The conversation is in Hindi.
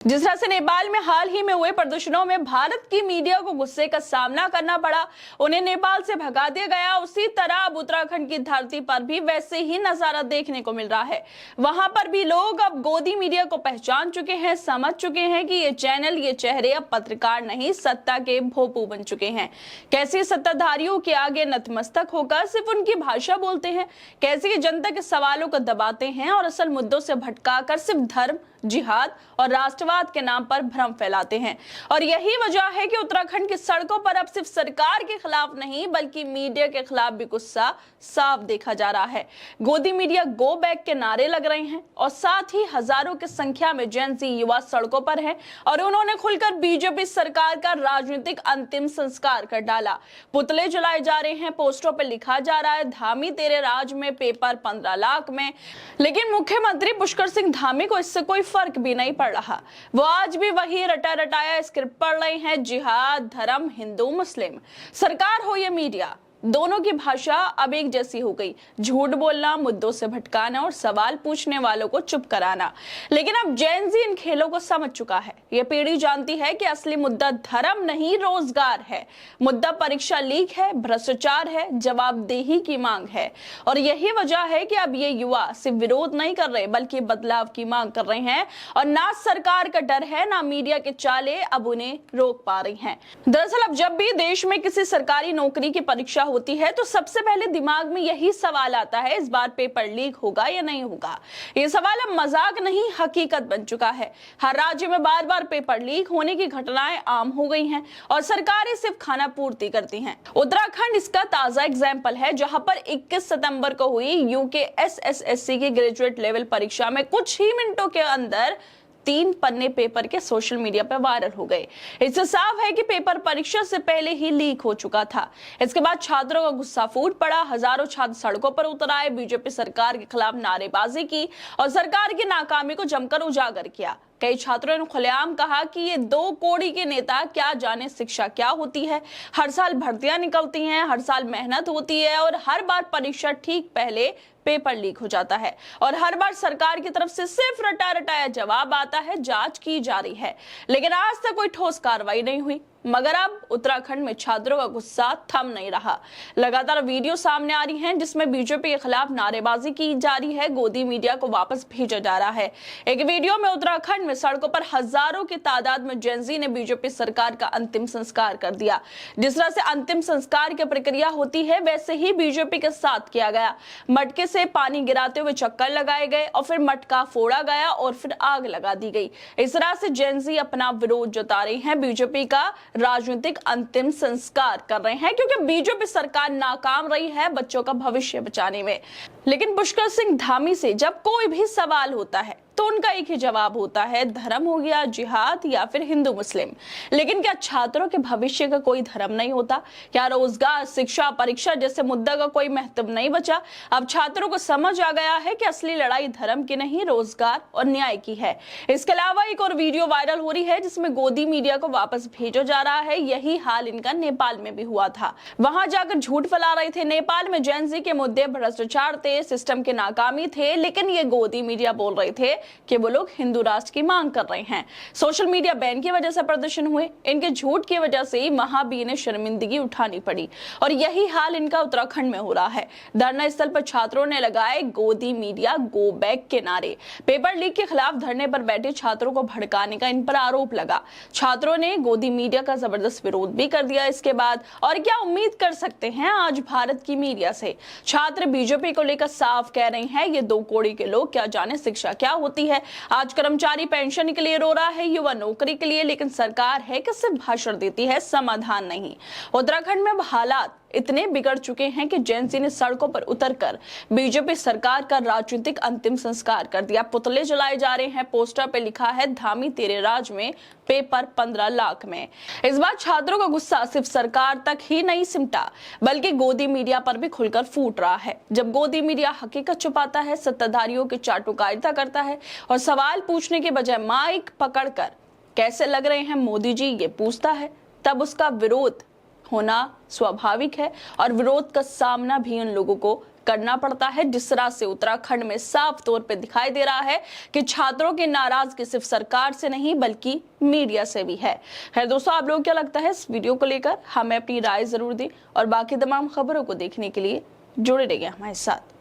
जिस तरह से नेपाल में हाल ही में हुए प्रदर्शनों में भारत की मीडिया को गुस्से का सामना करना पड़ा, उन्हें नेपाल से भगा दिया गया, उसी तरह अब उत्तराखंड की धरती पर भी वैसे ही नजारा देखने को मिल रहा है। वहां पर भी लोग अब गोदी मीडिया को पहचान चुके हैं, समझ चुके हैं कि ये चैनल, ये चेहरे अब पत्रकार नहीं, सत्ता के भोपू बन चुके हैं। कैसे सत्ताधारियों के आगे नतमस्तक होकर सिर्फ उनकी भाषा बोलते हैं, कैसे जनता के सवालों को दबाते हैं और असल मुद्दों से भटकाकर सिर्फ धर्म, जिहाद और राष्ट्रवाद के नाम पर भ्रम फैलाते हैं। और यही वजह है कि उत्तराखंड की सड़कों पर अब सिर्फ सरकार के खिलाफ नहीं बल्कि मीडिया के खिलाफ भी गुस्सा साफ देखा जा रहा है। गोदी मीडिया गो बैक के नारे लग रहे हैं और साथ ही हजारों की संख्या में जेन ज़ी युवा सड़कों पर हैं और उन्होंने खुलकर बीजेपी सरकार का राजनीतिक अंतिम संस्कार कर डाला। पुतले जलाए जा रहे हैं, पोस्टरों पर लिखा जा रहा है धामी तेरे राज में, पेपर 15 लाख में। लेकिन मुख्यमंत्री पुष्कर सिंह धामी को इससे कोई फर्क भी नहीं पड़ रहा। वो आज भी वही रटा रटाया स्क्रिप्ट पढ़ रहे हैं, जिहाद, धर्म, हिंदू, मुस्लिम। सरकार हो या मीडिया, दोनों की भाषा अब एक जैसी हो गई। झूठ बोलना, मुद्दों से भटकाना और सवाल पूछने वालों को चुप कराना। लेकिन अब जेन ज़ी इन खेलों को समझ चुका है। ये पीढ़ी जानती है कि असली मुद्दा धर्म नहीं, रोजगार है। मुद्दा परीक्षा लीक है, भ्रष्टाचार है, जवाबदेही की मांग है। और यही वजह है कि अब ये युवा सिर्फ विरोध नहीं कर रहे बल्कि बदलाव की मांग कर रहे हैं। और ना सरकार का डर है, ना मीडिया के चाले अब उन्हें रोक पा रही हैं। दरअसल अब जब भी देश में किसी सरकारी नौकरी की परीक्षा होती है तो सबसे पहले दिमाग में यही सवाल आता है, इस बार पेपर लीक होगा या नहीं होगा। ये सवाल अब मजाक नहीं, हकीकत बन चुका है। हर राज्य में बार बार पेपर लीक होने की घटनाएं आम हो गई हैं और सरकारें सिर्फ खाना पूर्ति करती हैं। उत्तराखंड इसका ताजा एग्जाम्पल है, जहां पर 21 सितंबर को हुई UKSSSC की ग्रेजुएट लेवल परीक्षा में कुछ ही मिनटों के अंदर 3 पन्ने पेपर के सोशल मीडिया पर वायरल हो गए। इससे साफ है कि पेपर परीक्षा से पहले ही लीक हो चुका था। इसके बाद छात्रों का गुस्सा फूट पड़ा, हजारों छात्र सड़कों पर उतर आए, बीजेपी सरकार के खिलाफ नारेबाजी की और सरकार की नाकामी को जमकर उजागर किया। कई छात्रों ने खुलेआम कहा कि ये 2 कौड़ी के नेता क्या जाने शिक्षा क्या होती है। हर साल भर्तियां निकलती हैं, हर साल मेहनत होती है और हर बार परीक्षा ठीक पहले पेपर लीक हो जाता है और हर बार सरकार की तरफ से सिर्फ रटा रटाया जवाब आता है, जांच की जा रही है। लेकिन आज तक कोई ठोस कार्रवाई नहीं हुई। मगर अब उत्तराखंड में छात्रों का गुस्सा थम नहीं रहा। लगातार वीडियो सामने आ रही हैं जिसमें बीजेपी के खिलाफ नारेबाजी की जा रही है, गोदी मीडिया को वापस भेजा जा रहा है। एक वीडियो में उत्तराखंड में सड़कों पर हजारों की तादाद में जेन ज़ी ने बीजेपी सरकार का अंतिम संस्कार कर दिया। जिस तरह से अंतिम संस्कार की प्रक्रिया होती है वैसे ही बीजेपी के साथ किया गया। मटके से पानी गिराते हुए चक्कर लगाए गए और फिर मटका फोड़ा गया और फिर आग लगा दी गई। इस तरह से जेन ज़ी अपना विरोध जता रही है, बीजेपी का राजनीतिक अंतिम संस्कार कर रहे हैं, क्योंकि बीजेपी सरकार नाकाम रही है बच्चों का भविष्य बचाने में। लेकिन पुष्कर सिंह धामी से जब कोई भी सवाल होता है तो उनका एक ही जवाब होता है, धर्म हो गया, जिहाद या फिर हिंदू मुस्लिम। लेकिन क्या छात्रों के भविष्य का कोई धर्म नहीं होता? क्या रोजगार, शिक्षा, परीक्षा जैसे मुद्दा का कोई महत्व नहीं बचा? अब छात्रों को समझ आ गया है कि असली लड़ाई धर्म की नहीं, रोजगार और न्याय की है। इसके अलावा एक और वीडियो वायरल हो रही है जिसमें गोदी मीडिया को वापस भेजा जा रहा है। यही हाल इनका नेपाल में भी हुआ था। वहां जाकर झूठ फैला रहे थे। नेपाल में जेन ज़ी के मुद्दे भ्रष्टाचार थे, सिस्टम की नाकामी थे, लेकिन ये गोदी मीडिया बोल रहे थे कि वो लोग हिंदू राष्ट्र की मांग कर रहे हैं। सोशल मीडिया बैन की वजह से प्रदर्शन हुए, इनके झूठ की वजह से ही महाबी ने शर्मिंदगी उठानी पड़ी और यही हाल इनका उत्तराखंड में हो रहा है। धरना स्थल पर छात्रों ने लगाए गोदी मीडिया गो बैक के नारे। पेपर लीक के खिलाफ धरने पर बैठे छात्रों को भड़काने का इन पर आरोप लगा। छात्रों ने गोदी मीडिया का जबरदस्त विरोध भी कर दिया इसके बाद। और क्या उम्मीद कर सकते हैं आज भारत की मीडिया से? छात्र बीजेपी को लेकर साफ कह रहे हैं, ये 2 कौड़ी के लोग क्या जाने शिक्षा क्या होती है। आज कर्मचारी पेंशन के लिए रो रहा है, युवा नौकरी के लिए, लेकिन सरकार है कि सिर्फ भाषण देती है, समाधान नहीं। उत्तराखंड में हालात इतने बिगड़ चुके हैं कि जेन ज़ी ने सड़कों पर उतरकर बीजेपी सरकार का राजनीतिक अंतिम संस्कार कर दिया। पुतले जलाए जा रहे हैं, पोस्टर पे लिखा है धामी तेरे राज में, पेपर 15 लाख में। इस बार छात्रों का गुस्सा सिर्फ सरकार तक ही नहीं सिमटा बल्कि गोदी मीडिया पर भी खुलकर फूट रहा है। जब गोदी मीडिया हकीकत छुपाता है, सत्ताधारियों की चाटुकारिता करता है और सवाल पूछने के बजाय माइक पकड़कर कैसे लग रहे हैं मोदी जी ये पूछता है, तब उसका विरोध होना स्वाभाविक है और विरोध का सामना भी उन लोगों को करना पड़ता है, जिस तरह से उत्तराखंड में साफ तौर पे दिखाई दे रहा है कि छात्रों की नाराजगी सिर्फ सरकार से नहीं बल्कि मीडिया से भी है। खैर दोस्तों, आप लोगों को क्या लगता है इस वीडियो को लेकर? हमें अपनी राय जरूर दें और बाकी तमाम खबरों को देखने के लिए जुड़े रहिए हमारे साथ।